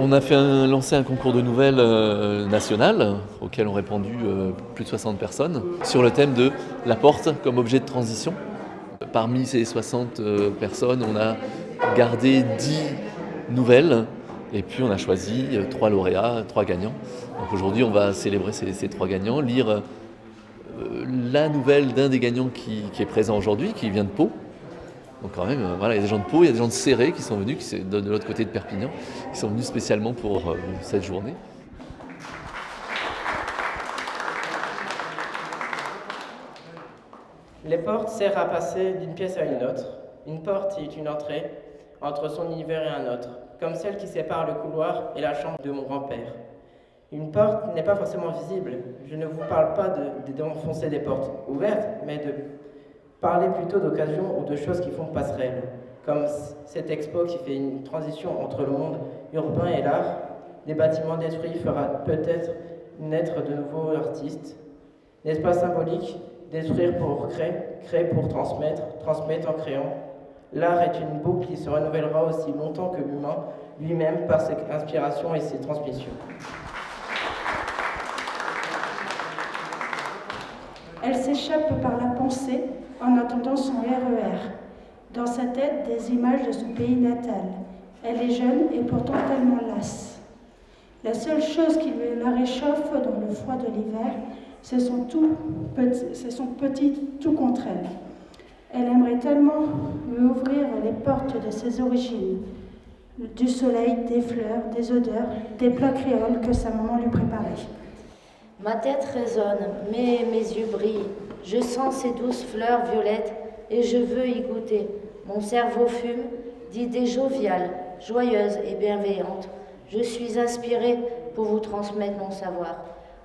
On a lancé un concours de nouvelles national auquel ont répondu plus de 60 personnes sur le thème de la porte comme objet de transition. Parmi ces 60 personnes, on a gardé 10 nouvelles et puis on a choisi 3 lauréats, 3 gagnants. Donc aujourd'hui, on va célébrer ces 3 gagnants, lire la nouvelle d'un des gagnants qui est présent aujourd'hui, qui vient de Pau. Donc quand même, voilà, il y a des gens de Pau, il y a des gens de Céré qui sont venus, qui sont de l'autre côté de Perpignan, qui sont venus spécialement pour cette journée. Les portes servent à passer d'une pièce à une autre. Une porte est une entrée entre son univers et un autre, comme celle qui sépare le couloir et la chambre de mon grand-père. Une porte n'est pas forcément visible. Je ne vous parle pas d'enfoncer des portes ouvertes, mais de parler plutôt d'occasions ou de choses qui font passerelle, comme cette expo qui fait une transition entre le monde urbain et l'art. Des bâtiments détruits fera peut-être naître de nouveaux artistes. N'est-ce pas symbolique? Détruire pour créer, créer pour transmettre, transmettre en créant. L'art est une boucle qui se renouvellera aussi longtemps que l'humain lui-même par ses inspirations et ses transmissions. Elle s'échappe par la pensée en attendant son RER. Dans sa tête, des images de son pays natal. Elle est jeune et pourtant tellement lasse. La seule chose qui la réchauffe dans le froid de l'hiver, c'est son petit tout contre elle. Elle aimerait tellement lui ouvrir les portes de ses origines, du soleil, des fleurs, des odeurs, des plats créoles que sa maman lui préparait. Ma tête résonne, mais mes yeux brillent. Je sens ces douces fleurs violettes et je veux y goûter. Mon cerveau fume d'idées joviales, joyeuses et bienveillantes. Je suis inspirée pour vous transmettre mon savoir.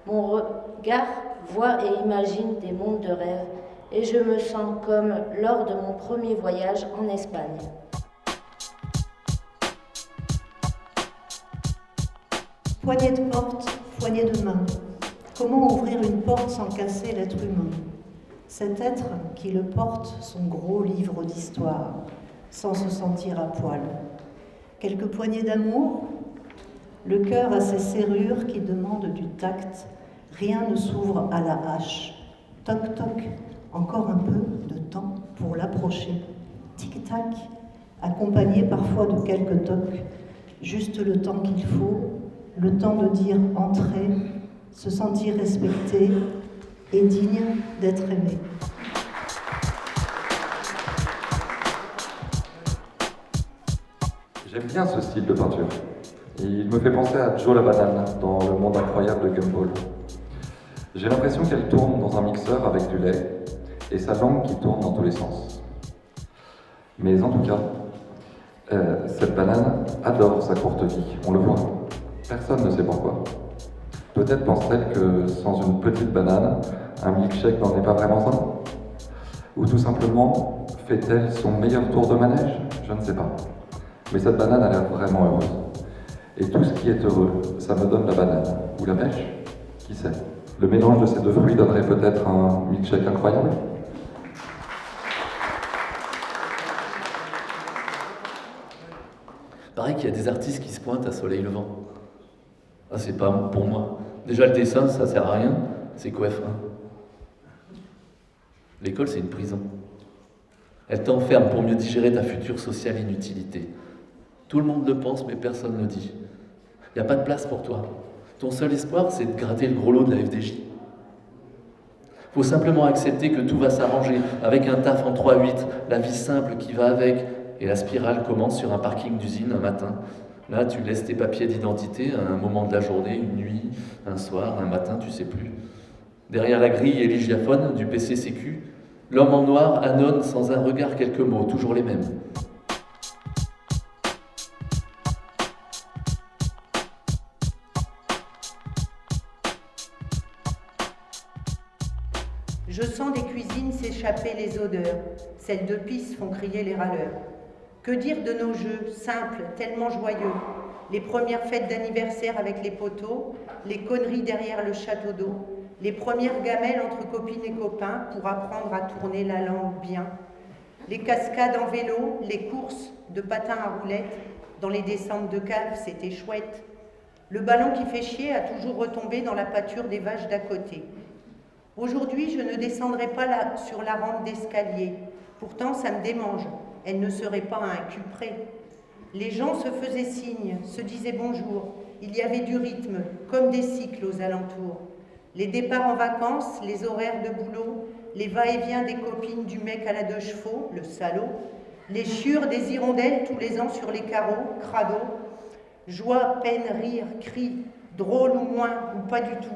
Mon regard voit et imagine des mondes de rêve et je me sens comme lors de mon premier voyage en Espagne. Poignée de porte, poignée de main. Comment ouvrir une porte sans casser l'être humain? Cet être qui le porte son gros livre d'histoire, sans se sentir à poil. Quelques poignées d'amour? Le cœur a ses serrures qui demandent du tact. Rien ne s'ouvre à la hache. Toc toc, encore un peu de temps pour l'approcher. Tic-tac, accompagné parfois de quelques tocs. Juste le temps qu'il faut, le temps de dire entrez, se sentir respecté et digne d'être aimé. J'aime bien ce style de peinture. Il me fait penser à Joe la banane dans Le monde incroyable de Gumball. J'ai l'impression qu'elle tourne dans un mixeur avec du lait et sa langue qui tourne dans tous les sens. Mais en tout cas, cette banane adore sa courte vie, on le voit. Personne ne sait pourquoi. Peut-être pense-t-elle que sans une petite banane, un milkshake n'en est pas vraiment un? Ou tout simplement, fait-elle son meilleur tour de manège? Je ne sais pas. Mais cette banane a l'air vraiment heureuse. Et tout ce qui est heureux, ça me donne la banane. Ou la pêche? Qui sait? Le mélange de ces deux fruits donnerait peut-être un milkshake incroyable? Pareil qu'il y a des artistes qui se pointent à soleil levant. Ah, c'est pas pour moi. Déjà, le dessin, ça sert à rien. C'est coF1. L'école, c'est une prison. Elle t'enferme pour mieux digérer ta future sociale inutilité. Tout le monde le pense, mais personne ne le dit. Il n'y a pas de place pour toi. Ton seul espoir, c'est de gratter le gros lot de la FDJ. Faut simplement accepter que tout va s'arranger avec un taf en 3-8, la vie simple qui va avec, et la spirale commence sur un parking d'usine un matin. Là, tu laisses tes papiers d'identité à un moment de la journée, une nuit, un soir, un matin, tu sais plus. Derrière la grille éligiaphone du PC Sécu, l'homme en noir annonce sans un regard quelques mots, toujours les mêmes. Je sens des cuisines s'échapper les odeurs. Celles de pisse font crier les râleurs. Que dire de nos jeux, simples, tellement joyeux? Les premières fêtes d'anniversaire avec les poteaux, les conneries derrière le château d'eau, les premières gamelles entre copines et copains pour apprendre à tourner la langue bien, les cascades en vélo, les courses de patins à roulettes Dans les descentes de cave, c'était chouette. Le ballon qui fait chier a toujours retombé dans la pâture des vaches d'à côté. Aujourd'hui, je ne descendrai pas là, sur la rampe d'escalier. Pourtant, ça me démange. Elle ne serait pas à un cul près. Les gens se faisaient signe, se disaient bonjour. Il y avait du rythme, comme des cycles aux alentours. Les départs en vacances, les horaires de boulot, les va-et-vient des copines du mec à la 2 chevaux, le salaud, les chiures des hirondelles tous les ans sur les carreaux, crado, joie, peine, rire, cris, drôle ou moins, ou pas du tout.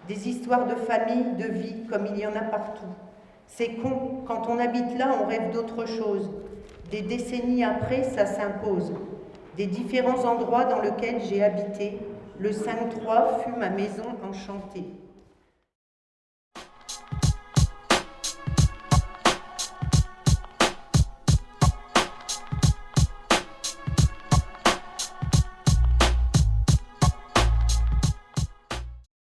Des histoires de famille, de vie, comme il y en a partout. C'est con, quand on habite là, on rêve d'autre chose. Des décennies après, ça s'impose. Des différents endroits dans lesquels j'ai habité, le 5-3 fut ma maison enchantée.